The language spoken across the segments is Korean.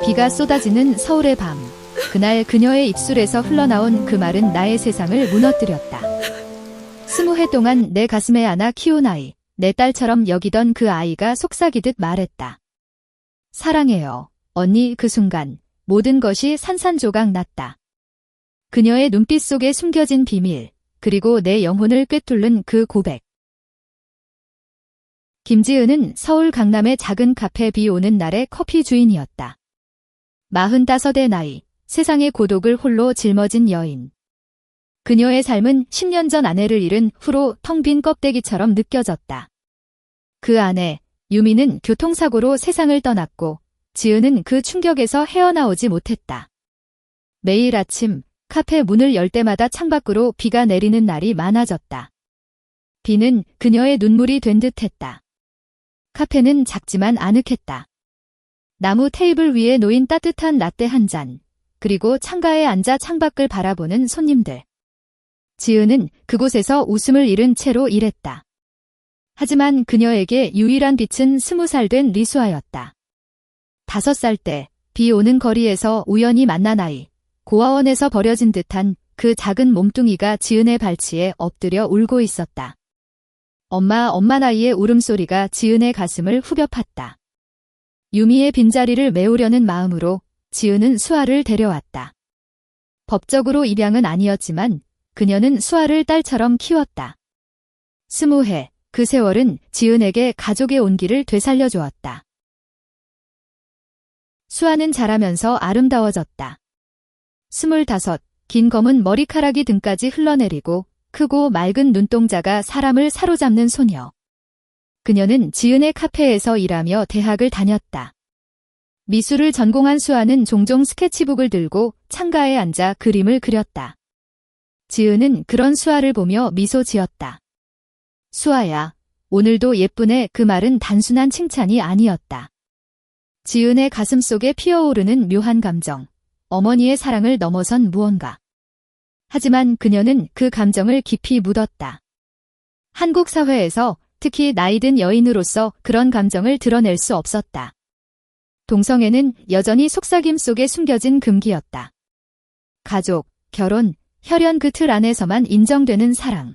비가 쏟아지는 서울의 밤. 그날 그녀의 입술에서 흘러나온 그 말은 나의 세상을 무너뜨렸다. 20해 동안 내 가슴에 안아 키운 아이, 내 딸처럼 여기던 그 아이가 속삭이듯 말했다. 사랑해요, 언니. 그 순간 모든 것이 산산조각 났다. 그녀의 눈빛 속에 숨겨진 비밀, 그리고 내 영혼을 꿰뚫는 그 고백. 김지은은 서울 강남의 작은 카페 비 오는 날의 커피 주인이었다. 45의 나이, 세상의 고독을 홀로 짊어진 여인. 그녀의 삶은 10년 전 아내를 잃은 후로 텅 빈 껍데기처럼 느껴졌다. 그 아내, 유미는 교통사고로 세상을 떠났고 지은은 그 충격에서 헤어나오지 못했다. 매일 아침 카페 문을 열 때마다 창밖으로 비가 내리는 날이 많아졌다. 비는 그녀의 눈물이 된 듯했다. 카페는 작지만 아늑했다. 나무 테이블 위에 놓인 따뜻한 라떼 한 잔, 그리고 창가에 앉아 창밖을 바라보는 손님들. 지은은 그곳에서 웃음을 잃은 채로 일했다. 하지만 그녀에게 유일한 빛은 20살 된 리수아였다. 5살 때 비 오는 거리에서 우연히 만난 아이, 고아원에서 버려진 듯한 그 작은 몸뚱이가 지은의 발치에 엎드려 울고 있었다. 엄마, 엄마. 나이의 울음소리가 지은의 가슴을 후벼 팠다. 유미의 빈자리를 메우려는 마음으로 지은은 수아를 데려왔다. 법적으로 입양은 아니었지만 그녀는 수아를 딸처럼 키웠다. 20해, 그 세월은 지은에게 가족의 온기를 되살려 주었다. 수아는 자라면서 아름다워졌다. 25, 긴 검은 머리카락이 등까지 흘러내리고 크고 맑은 눈동자가 사람을 사로잡는 소녀. 그녀는 지은의 카페에서 일하며 대학을 다녔다. 미술을 전공한 수아는 종종 스케치북을 들고 창가에 앉아 그림을 그렸다. 지은은 그런 수아를 보며 미소 지었다. 수아야, 오늘도 예쁘네. 그 말은 단순한 칭찬이 아니었다. 지은의 가슴속에 피어오르는 묘한 감정, 어머니의 사랑을 넘어선 무언가. 하지만 그녀는 그 감정을 깊이 묻었다. 한국 사회에서 특히 나이든 여인으로서 그런 감정을 드러낼 수 없었다. 동성애는 여전히 속삭임 속에 숨겨진 금기였다. 가족, 결혼, 혈연 그 틀 안에서만 인정되는 사랑.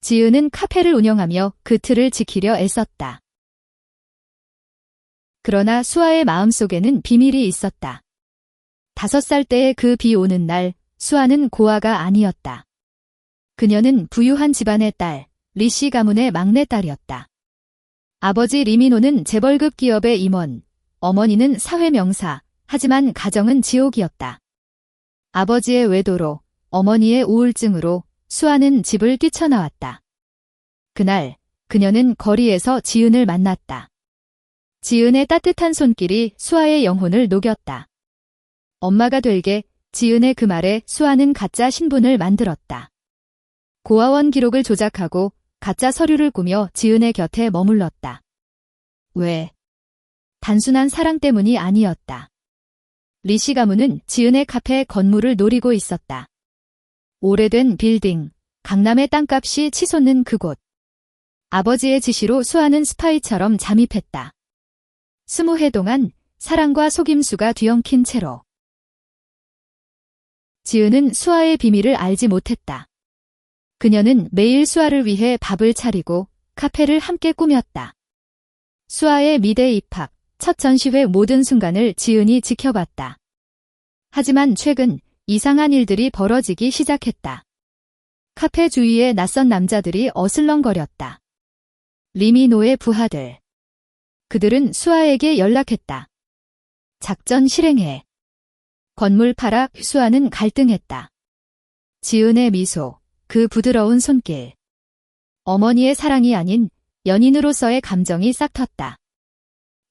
지은은 카페를 운영하며 그 틀을 지키려 애썼다. 그러나 수아의 마음속에는 비밀이 있었다. 5살 때의 그 비 오는 날, 수아는 고아가 아니었다. 그녀는 부유한 집안의 딸, 리씨 가문의 막내딸이었다. 아버지 리미노는 재벌급 기업의 임원, 어머니는 사회명사, 하지만 가정은 지옥이었다. 아버지의 외도로, 어머니의 우울증으로 수아는 집을 뛰쳐나왔다. 그날, 그녀는 거리에서 지은을 만났다. 지은의 따뜻한 손길이 수아의 영혼을 녹였다. 엄마가 될게. 지은의 그 말에 수아는 가짜 신분을 만들었다. 고아원 기록을 조작하고 가짜 서류를 꾸며 지은의 곁에 머물렀다. 왜? 단순한 사랑 때문이 아니었다. 리씨 가문은 지은의 카페 건물을 노리고 있었다. 오래된 빌딩, 강남의 땅값이 치솟는 그곳. 아버지의 지시로 수아는 스파이처럼 잠입했다. 20해 동안 사랑과 속임수가 뒤엉킨 채로. 지은은 수아의 비밀을 알지 못했다. 그녀는 매일 수아를 위해 밥을 차리고 카페를 함께 꾸몄다. 수아의 미대 입학, 첫 전시회 모든 순간을 지은이 지켜봤다. 하지만 최근 이상한 일들이 벌어지기 시작했다. 카페 주위에 낯선 남자들이 어슬렁거렸다. 리미노의 부하들. 그들은 수아에게 연락했다. 작전 실행해. 건물 팔아. 수아는 갈등했다. 지은의 미소, 그 부드러운 손길. 어머니의 사랑이 아닌 연인으로서의 감정이 싹 텄다.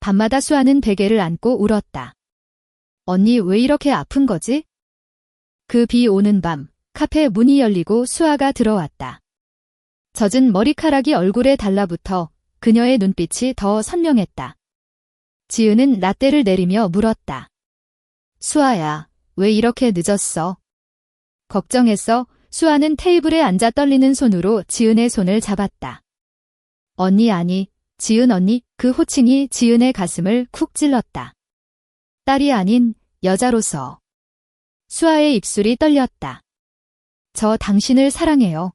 밤마다 수아는 베개를 안고 울었다. 언니, 왜 이렇게 아픈 거지? 그 비 오는 밤, 카페 문이 열리고 수아가 들어왔다. 젖은 머리카락이 얼굴에 달라붙어 그녀의 눈빛이 더 선명했다. 지은은 라떼를 내리며 물었다. 수아야, 왜 이렇게 늦었어? 걱정했어. 수아는 테이블에 앉아 떨리는 손으로 지은의 손을 잡았다. 언니. 아니, 지은 언니. 그 호칭이 지은의 가슴을 쿡 찔렀다. 딸이 아닌 여자로서. 수아의 입술이 떨렸다. 저 당신을 사랑해요.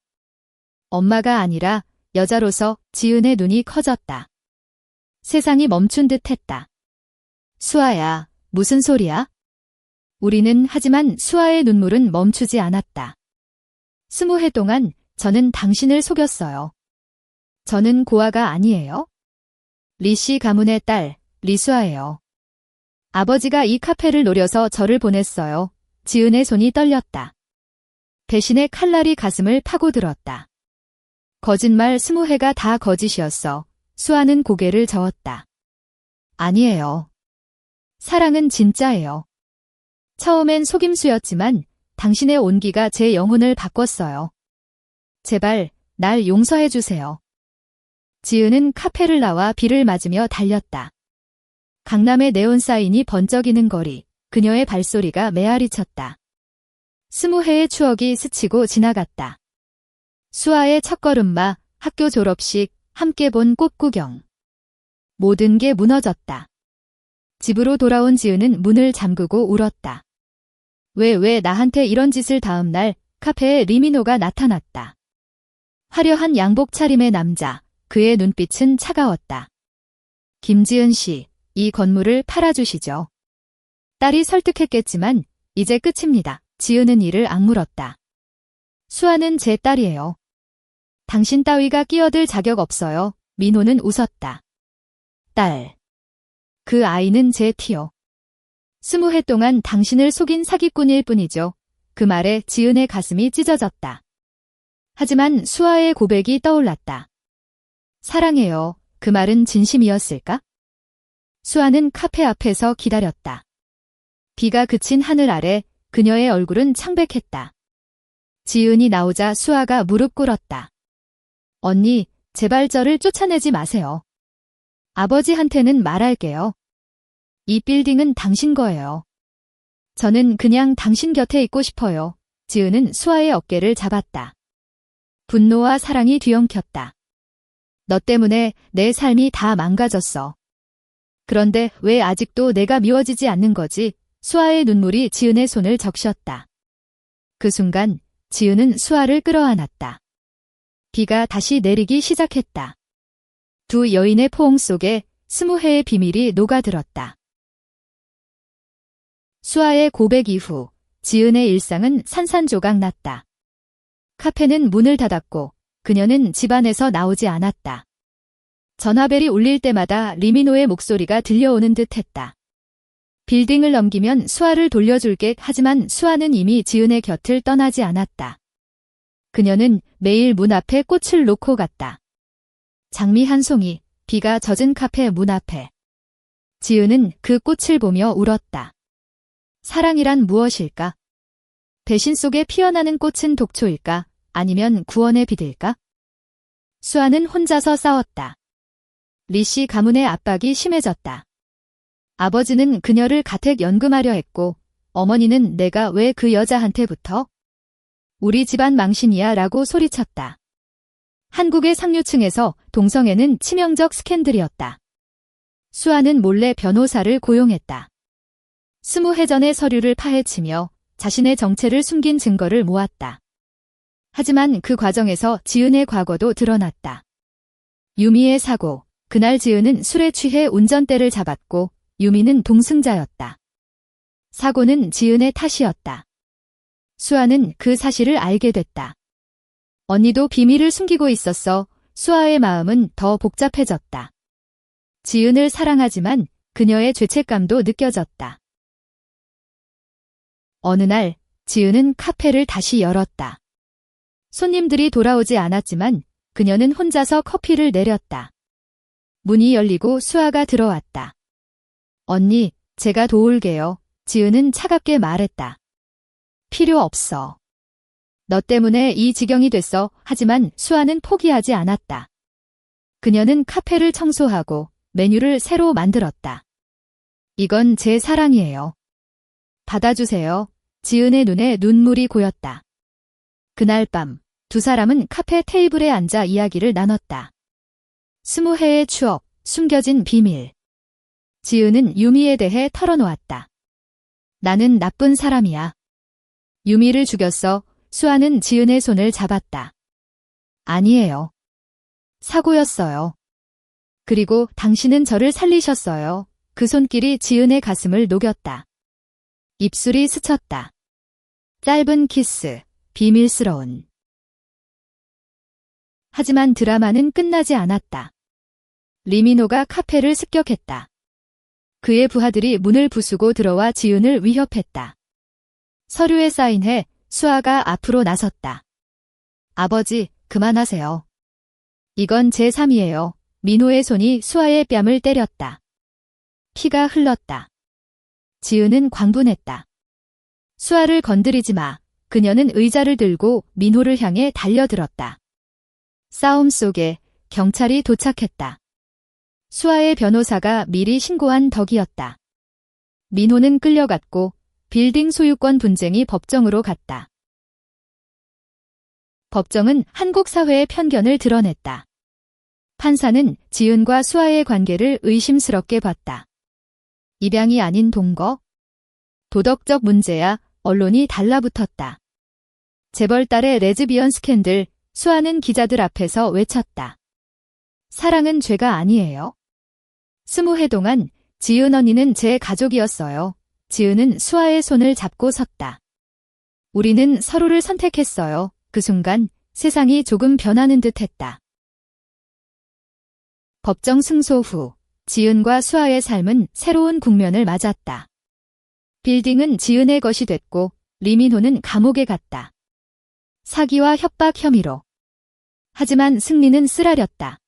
엄마가 아니라 여자로서. 지은의 눈이 커졌다. 세상이 멈춘 듯 했다. 수아야, 무슨 소리야? 우리는 하지만 수아의 눈물은 멈추지 않았다. 20해 동안 저는 당신을 속였어요. 저는 고아가 아니에요. 리씨 가문의 딸, 리수아예요. 아버지가 이 카페를 노려서 저를 보냈어요. 지은의 손이 떨렸다. 배신의 칼날이 가슴을 파고들었다. 거짓말 20회가 다 거짓이었어. 수아는 고개를 저었다. 아니에요. 사랑은 진짜예요. 처음엔 속임수였지만 당신의 온기가 제 영혼을 바꿨어요. 제발 날 용서해 주세요. 지은은 카페를 나와 비를 맞으며 달렸다. 강남의 네온 사인이 번쩍이는 거리, 그녀의 발소리가 메아리 쳤다. 20회의 추억이 스치고 지나갔다. 수아의 첫걸음마, 학교 졸업식, 함께 본 꽃구경. 모든 게 무너졌다. 집으로 돌아온 지은은 문을 잠그고 울었다. 왜 나한테 이런 짓을. 다음 날 카페에 리미노가 나타났다. 화려한 양복 차림의 남자, 그의 눈빛은 차가웠다. 김지은 씨, 이 건물을 팔아주시죠. 딸이 설득했겠지만 이제 끝입니다. 지은은 이를 악물었다. 수아는 제 딸이에요. 당신 따위가 끼어들 자격 없어요. 민호는 웃었다. 딸. 그 아이는 제 티요. 20해 동안 당신을 속인 사기꾼일 뿐이죠. 그 말에 지은의 가슴이 찢어졌다. 하지만 수아의 고백이 떠올랐다. 사랑해요. 그 말은 진심이었을까? 수아는 카페 앞에서 기다렸다. 비가 그친 하늘 아래 그녀의 얼굴은 창백했다. 지은이 나오자 수아가 무릎 꿇었다. 언니, 제발 저를 쫓아내지 마세요. 아버지한테는 말할게요. 이 빌딩은 당신 거예요. 저는 그냥 당신 곁에 있고 싶어요. 지은은 수아의 어깨를 잡았다. 분노와 사랑이 뒤엉켰다. 너 때문에 내 삶이 다 망가졌어. 그런데 왜 아직도 내가 미워지지 않는 거지? 수아의 눈물이 지은의 손을 적셨다. 그 순간 지은은 수아를 끌어안았다. 비가 다시 내리기 시작했다. 두 여인의 포옹 속에 20회의 비밀이 녹아들었다. 수아의 고백 이후 지은의 일상은 산산조각 났다. 카페는 문을 닫았고 그녀는 집안에서 나오지 않았다. 전화벨이 울릴 때마다 리미노의 목소리가 들려오는 듯했다. 빌딩을 넘기면 수아를 돌려줄게. 하지만 수아는 이미 지은의 곁을 떠나지 않았다. 그녀는 매일 문 앞에 꽃을 놓고 갔다. 장미 한 송이, 비가 젖은 카페 문 앞에. 지은은 그 꽃을 보며 울었다. 사랑이란 무엇일까? 배신 속에 피어나는 꽃은 독초일까? 아니면 구원의 빛일까? 수아는 혼자서 싸웠다. 리씨 가문의 압박이 심해졌다. 아버지는 그녀를 가택 연금하려 했고 어머니는 내가 왜 그 여자한테 붙어? 우리 집안 망신이야 라고 소리쳤다. 한국의 상류층에서 동성애는 치명적 스캔들이었다. 수아는 몰래 변호사를 고용했다. 20해 전의 서류를 파헤치며 자신의 정체를 숨긴 증거를 모았다. 하지만 그 과정에서 지은의 과거도 드러났다. 유미의 사고, 그날 지은은 술에 취해 운전대를 잡았고 유미는 동승자였다. 사고는 지은의 탓이었다. 수아는 그 사실을 알게 됐다. 언니도 비밀을 숨기고 있었어. 수아의 마음은 더 복잡해졌다. 지은을 사랑하지만 그녀의 죄책감도 느껴졌다. 어느 날 지은은 카페를 다시 열었다. 손님들이 돌아오지 않았지만 그녀는 혼자서 커피를 내렸다. 문이 열리고 수아가 들어왔다. 언니, 제가 도울게요. 지은은 차갑게 말했다. 필요 없어. 너 때문에 이 지경이 됐어. 하지만 수아는 포기하지 않았다. 그녀는 카페를 청소하고 메뉴를 새로 만들었다. 이건 제 사랑이에요. 받아주세요. 지은의 눈에 눈물이 고였다. 그날 밤 두 사람은 카페 테이블에 앉아 이야기를 나눴다. 20회의 추억, 숨겨진 비밀. 지은은 유미에 대해 털어놓았다. 나는 나쁜 사람이야. 유미를 죽였어. 수아는 지은의 손을 잡았다. 아니에요. 사고였어요. 그리고 당신은 저를 살리셨어요. 그 손길이 지은의 가슴을 녹였다. 입술이 스쳤다. 짧은 키스, 비밀스러운. 하지만 드라마는 끝나지 않았다. 리미노가 카페를 습격했다. 그의 부하들이 문을 부수고 들어와 지은을 위협했다. 서류에 사인해 수아가 앞으로 나섰다. 아버지, 그만하세요. 이건 제3이에요. 민호의 손이 수아의 뺨을 때렸다. 피가 흘렀다. 지은은 광분했다. 수아를 건드리지 마. 그녀는 의자를 들고 민호를 향해 달려들었다. 싸움 속에 경찰이 도착했다. 수아의 변호사가 미리 신고한 덕이었다. 민호는 끌려갔고 빌딩 소유권 분쟁이 법정으로 갔다. 법정은 한국 사회의 편견을 드러냈다. 판사는 지은과 수아의 관계를 의심스럽게 봤다. 입양이 아닌 동거? 도덕적 문제야. 언론이 달라붙었다. 재벌 딸의 레즈비언 스캔들, 수아는 기자들 앞에서 외쳤다. 사랑은 죄가 아니에요. 20해 동안 지은 언니는 제 가족이었어요. 지은은 수아의 손을 잡고 섰다. 우리는 서로를 선택했어요. 그 순간 세상이 조금 변하는 듯 했다. 법정 승소 후 지은과 수아의 삶은 새로운 국면을 맞았다. 빌딩은 지은의 것이 됐고 리민호는 감옥에 갔다. 사기와 협박 혐의로. 하지만 승리는 쓰라렸다.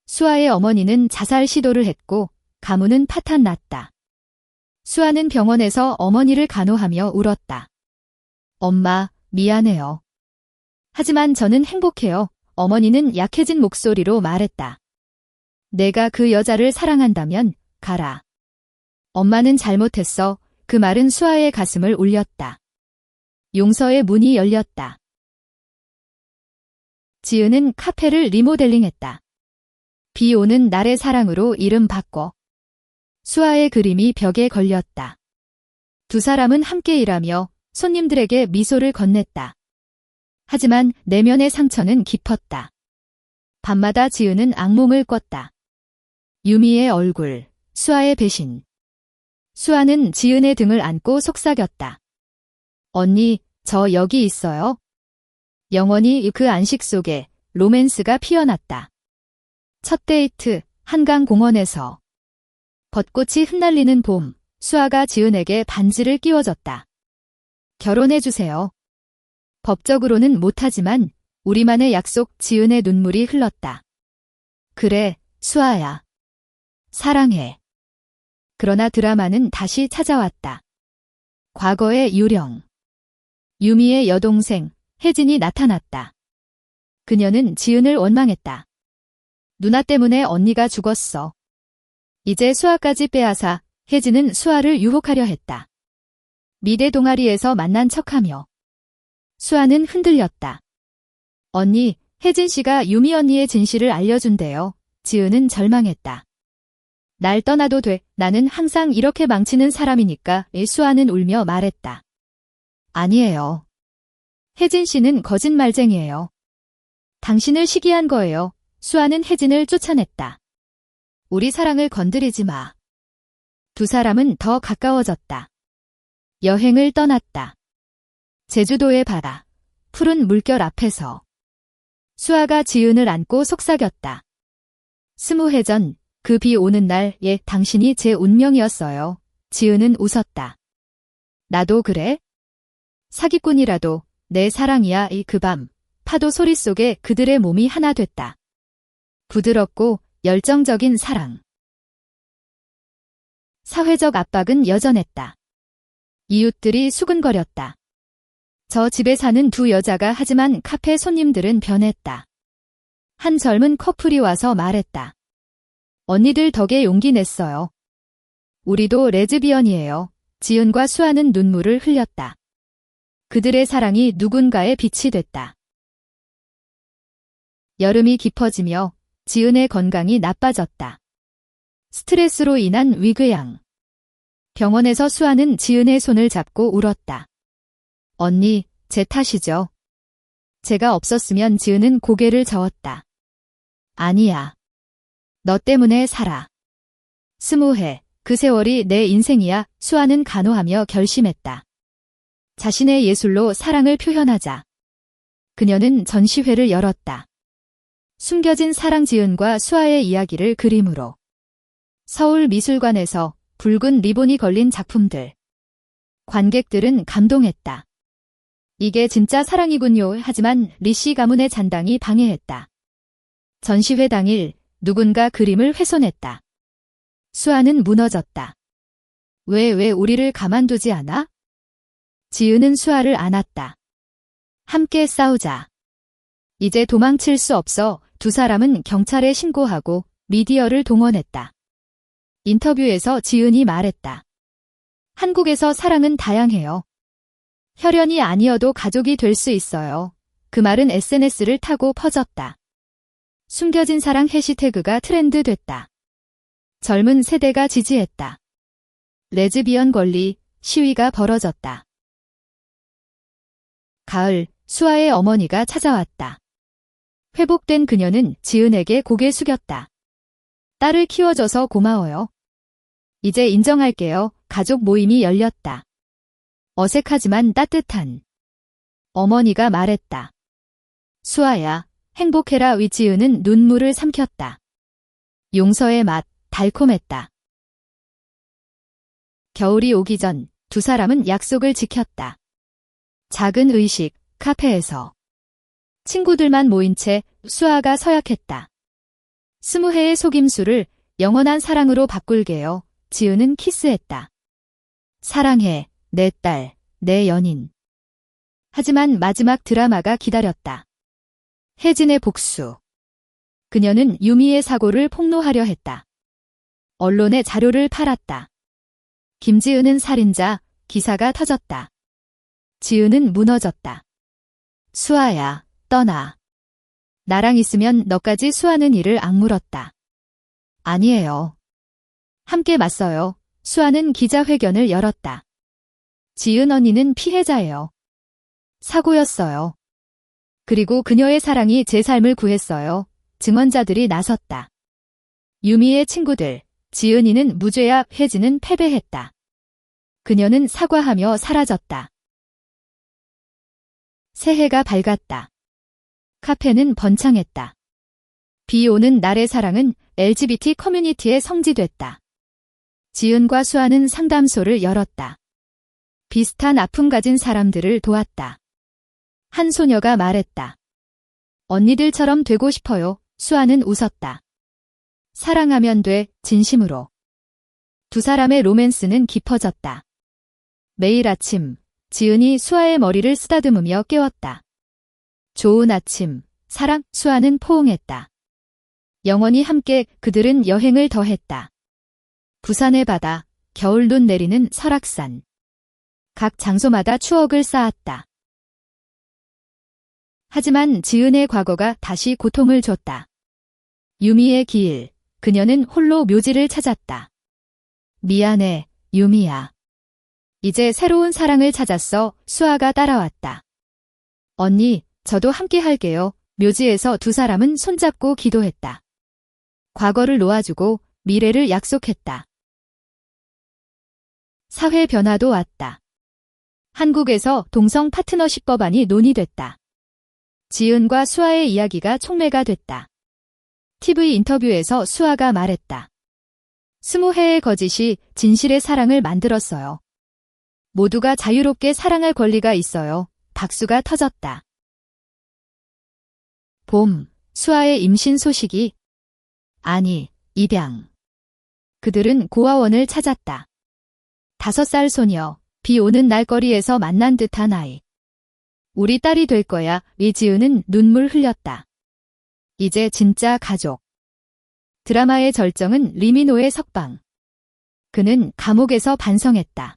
수아의 어머니는 자살 시도를 했고 가문은 파탄났다. 수아는 병원에서 어머니를 간호하며 울었다. 엄마, 미안해요. 하지만 저는 행복해요. 어머니는 약해진 목소리로 말했다. 내가 그 여자를 사랑한다면 가라. 엄마는 잘못했어. 그 말은 수아의 가슴을 울렸다. 용서의 문이 열렸다. 지은은 카페를 리모델링했다. 비 오는 날의 사랑으로 이름 바꿔. 수아의 그림이 벽에 걸렸다. 두 사람은 함께 일하며 손님들에게 미소를 건넸다. 하지만 내면의 상처는 깊었다. 밤마다 지은은 악몽을 꿨다. 유미의 얼굴, 수아의 배신. 수아는 지은의 등을 안고 속삭였다. 언니, 저 여기 있어요. 영원히 그 안식 속에 로맨스가 피어났다. 첫 데이트, 한강공원에서. 벚꽃이 흩날리는 봄, 수아가 지은에게 반지를 끼워줬다. 결혼해주세요. 법적으로는 못하지만 우리만의 약속. 지은의 눈물이 흘렀다. 그래, 수아야. 사랑해. 그러나 드라마는 다시 찾아왔다. 과거의 유령. 유미의 여동생, 혜진이 나타났다. 그녀는 지은을 원망했다. 누나 때문에 언니가 죽었어. 이제 수아까지 빼앗아 혜진은 수아를 유혹하려 했다. 미대 동아리에서 만난 척하며. 수아는 흔들렸다. 언니, 혜진 씨가 유미 언니의 진실을 알려준대요. 지은은 절망했다. 날 떠나도 돼. 나는 항상 이렇게 망치는 사람이니까. 수아는 울며 말했다. 아니에요. 혜진 씨는 거짓말쟁이에요. 당신을 시기한 거예요. 수아는 혜진을 쫓아냈다. 우리 사랑을 건드리지 마. 두 사람은 더 가까워졌다. 여행을 떠났다. 제주도의 바다, 푸른 물결 앞에서. 수아가 지은을 안고 속삭였다. 20해 전, 그 비 오는 날, 당신이 제 운명이었어요. 지은은 웃었다. 나도 그래? 사기꾼이라도 내 사랑이야. 그 밤, 파도 소리 속에 그들의 몸이 하나 됐다. 부드럽고 열정적인 사랑. 사회적 압박은 여전했다. 이웃들이 수근거렸다. 저 집에 사는 두 여자가. 하지만 카페 손님들은 변했다. 한 젊은 커플이 와서 말했다. 언니들 덕에 용기 냈어요. 우리도 레즈비언이에요. 지은과 수아는 눈물을 흘렸다. 그들의 사랑이 누군가의 빛이 됐다. 여름이 깊어지며 지은의 건강이 나빠졌다. 스트레스로 인한 위궤양. 병원에서 수아는 지은의 손을 잡고 울었다. 언니, 제 탓이죠. 제가 없었으면 지은은 고개를 저었다. 아니야. 너 때문에 살아. 20해, 그 세월이 내 인생이야. 수아는 간호하며 결심했다. 자신의 예술로 사랑을 표현하자. 그녀는 전시회를 열었다. 숨겨진 사랑 지은과 수아의 이야기를 그림으로. 서울미술관에서 붉은 리본이 걸린 작품들. 관객들은 감동했다. 이게 진짜 사랑이군요. 하지만 리씨 가문의 잔당이 방해했다. 전시회 당일 누군가 그림을 훼손했다. 수아는 무너졌다. 왜 우리를 가만두지 않아? 지은은 수아를 안았다. 함께 싸우자. 이제 도망칠 수 없어. 두 사람은 경찰에 신고하고 미디어를 동원했다. 인터뷰에서 지은이 말했다. 한국에서 사랑은 다양해요. 혈연이 아니어도 가족이 될 수 있어요. 그 말은 SNS를 타고 퍼졌다. 숨겨진 사랑 해시태그가 트렌드 됐다. 젊은 세대가 지지했다. 레즈비언 권리 시위가 벌어졌다. 가을, 수아의 어머니가 찾아왔다. 회복된 그녀는 지은에게 고개 숙였다. 딸을 키워줘서 고마워요. 이제 인정할게요. 가족 모임이 열렸다. 어색하지만 따뜻한. 어머니가 말했다. 수아야, 행복해라. 지은은 눈물을 삼켰다. 용서의 맛, 달콤했다. 겨울이 오기 전 두 사람은 약속을 지켰다. 작은 의식, 카페에서. 친구들만 모인 채 수아가 서약했다. 20회의 속임수를 영원한 사랑으로 바꿀게요. 지은은 키스했다. 사랑해, 내 딸, 내 연인. 하지만 마지막 드라마가 기다렸다. 혜진의 복수. 그녀는 유미의 사고를 폭로하려 했다. 언론에 자료를 팔았다. 김지은은 살인자, 기사가 터졌다. 지은은 무너졌다. 수아야, 떠나. 나랑 있으면 너까지 수아는 이를 악물었다. 아니에요. 함께 맞서요. 수아는 기자회견을 열었다. 지은 언니는 피해자예요. 사고였어요. 그리고 그녀의 사랑이 제 삶을 구했어요. 증언자들이 나섰다. 유미의 친구들, 지은이는 무죄야. 혜진은 패배했다. 그녀는 사과하며 사라졌다. 새해가 밝았다. 카페는 번창했다. 비 오는 날의 사랑은 LGBT 커뮤니티에 성지됐다. 지은과 수아는 상담소를 열었다. 비슷한 아픔 가진 사람들을 도왔다. 한 소녀가 말했다. 언니들처럼 되고 싶어요. 수아는 웃었다. 사랑하면 돼, 진심으로. 두 사람의 로맨스는 깊어졌다. 매일 아침, 지은이 수아의 머리를 쓰다듬으며 깨웠다. 좋은 아침, 사랑, 수아는 포옹했다. 영원히 함께 그들은 여행을 더했다. 부산의 바다, 겨울 눈 내리는 설악산. 각 장소마다 추억을 쌓았다. 하지만 지은의 과거가 다시 고통을 줬다. 유미의 길, 그녀는 홀로 묘지를 찾았다. 미안해, 유미야. 이제 새로운 사랑을 찾았어. 수아가 따라왔다. 언니, 저도 함께 할게요. 묘지에서 두 사람은 손잡고 기도했다. 과거를 놓아주고 미래를 약속했다. 사회 변화도 왔다. 한국에서 동성 파트너십 법안이 논의됐다. 지은과 수아의 이야기가 촉매가 됐다. TV 인터뷰에서 수아가 말했다. 20회의 거짓이 진실의 사랑을 만들었어요. 모두가 자유롭게 사랑할 권리가 있어요. 박수가 터졌다. 봄, 수아의 임신 소식이. 아니, 입양. 그들은 고아원을 찾았다. 5살 소녀, 비 오는 날 거리에서 만난 듯한 아이. 우리 딸이 될 거야. 지은은 눈물 흘렸다. 이제 진짜 가족. 드라마의 절정은 리미노의 석방. 그는 감옥에서 반성했다.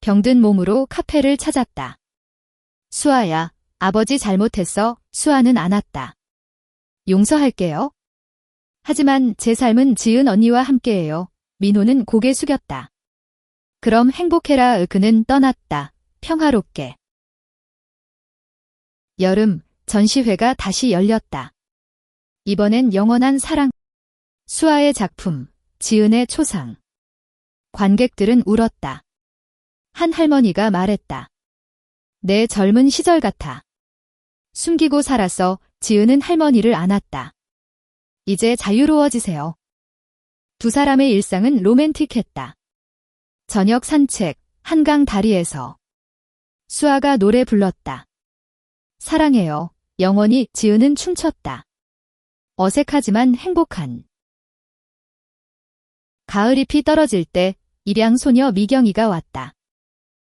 병든 몸으로 카페를 찾았다. 수아야, 아버지 잘못했어. 수아는 안았다. 용서할게요. 하지만 제 삶은 지은 언니와 함께해요. 민호는 고개 숙였다. 그럼 행복해라. 그는 떠났다. 평화롭게. 여름, 전시회가 다시 열렸다. 이번엔 영원한 사랑. 수아의 작품, 지은의 초상. 관객들은 울었다. 한 할머니가 말했다. 내 젊은 시절 같아. 숨기고 살아서 지은은 할머니를 안았다. 이제 자유로워지세요. 두 사람의 일상은 로맨틱했다. 저녁 산책, 한강 다리에서. 수아가 노래 불렀다. 사랑해요. 영원히. 지은은 춤췄다. 어색하지만 행복한. 가을잎이 떨어질 때 입양 소녀 미경이가 왔다.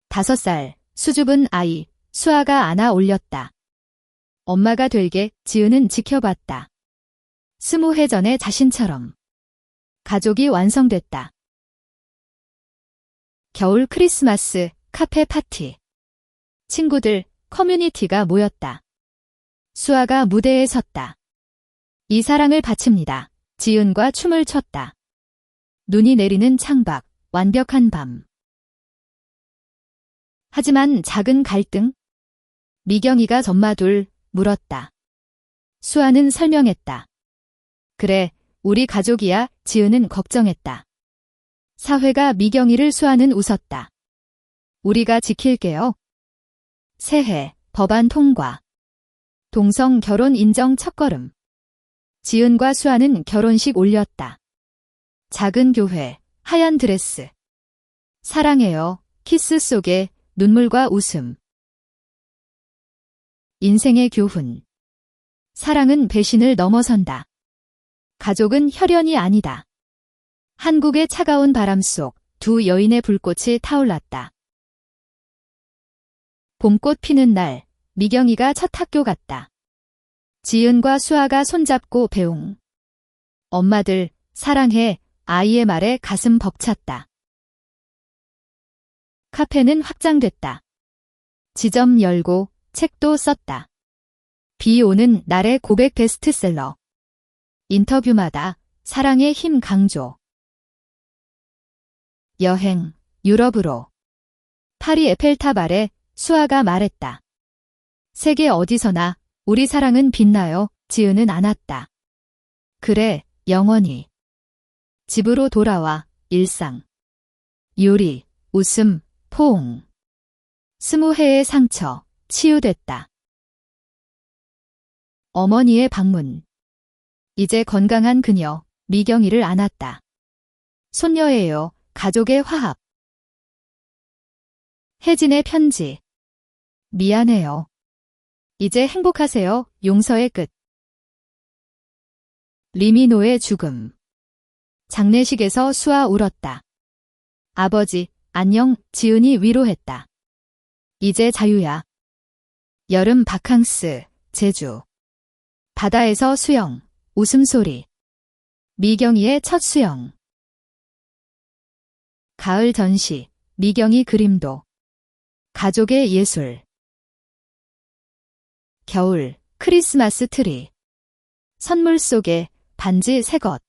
5살, 수줍은 아이, 수아가 안아 올렸다. 엄마가 되게. 지은은 지켜봤다. 20해 전의 자신처럼. 가족이 완성됐다. 겨울 크리스마스, 카페 파티. 친구들, 커뮤니티가 모였다. 수아가 무대에 섰다. 이 사랑을 바칩니다. 지은과 춤을 췄다. 눈이 내리는 창밖, 완벽한 밤. 하지만 작은 갈등? 미경이가 전마둘 물었다. 수아는 설명했다. 그래, 우리 가족이야. 지은은 걱정했다. 사회가 미경이를. 수아는 웃었다. 우리가 지킬게요. 새해, 법안 통과. 동성 결혼 인정 첫걸음. 지은과 수아는 결혼식 올렸다. 작은 교회, 하얀 드레스. 사랑해요. 키스 속에 눈물과 웃음. 인생의 교훈. 사랑은 배신을 넘어선다. 가족은 혈연이 아니다. 한국의 차가운 바람 속 두 여인의 불꽃이 타올랐다. 봄꽃 피는 날, 미경이가 첫 학교 갔다. 지은과 수아가 손잡고 배웅. 엄마들, 사랑해. 아이의 말에 가슴 벅찼다. 카페는 확장됐다. 지점 열고 책도 썼다. 비 오는 날의 고백 베스트셀러. 인터뷰마다 사랑의 힘 강조. 여행, 유럽으로. 파리 에펠탑 아래 수아가 말했다. 세계 어디서나 우리 사랑은 빛나요. 지은은 안았다. 그래, 영원히. 집으로 돌아와, 일상. 요리, 웃음, 포옹. 20해의 상처, 치유됐다. 어머니의 방문. 이제 건강한 그녀, 미경이를 안았다. 손녀예요. 가족의 화합. 혜진의 편지. 미안해요. 이제 행복하세요. 용서의 끝. 리미노의 죽음. 장례식에서 수아 울었다. 아버지, 안녕. 지은이 위로했다. 이제 자유야. 여름 바캉스, 제주. 바다에서 수영, 웃음소리. 미경이의 첫 수영. 가을 전시, 미경이 그림도. 가족의 예술. 겨울, 크리스마스 트리. 선물 속에 반지 새것.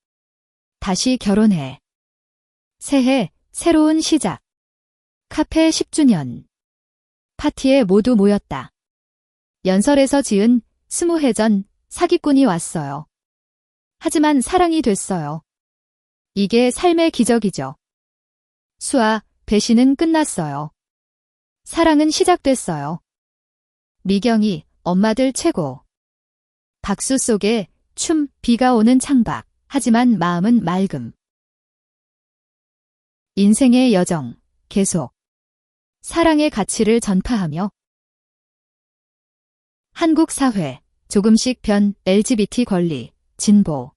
다시 결혼해. 새해, 새로운 시작. 카페 10주년. 파티에 모두 모였다. 연설에서 지은 20해 전 사기꾼이 왔어요. 하지만 사랑이 됐어요. 이게 삶의 기적이죠. 수아, 배신은 끝났어요. 사랑은 시작됐어요. 미경이, 엄마들 최고. 박수 속에 춤, 비가 오는 창밖. 하지만 마음은 맑음. 인생의 여정, 계속. 사랑의 가치를 전파하며. 한국 사회, 조금씩 변, LGBT 권리, 진보.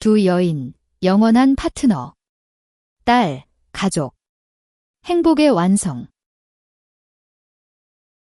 두 여인, 영원한 파트너. 딸, 가족. 행복의 완성.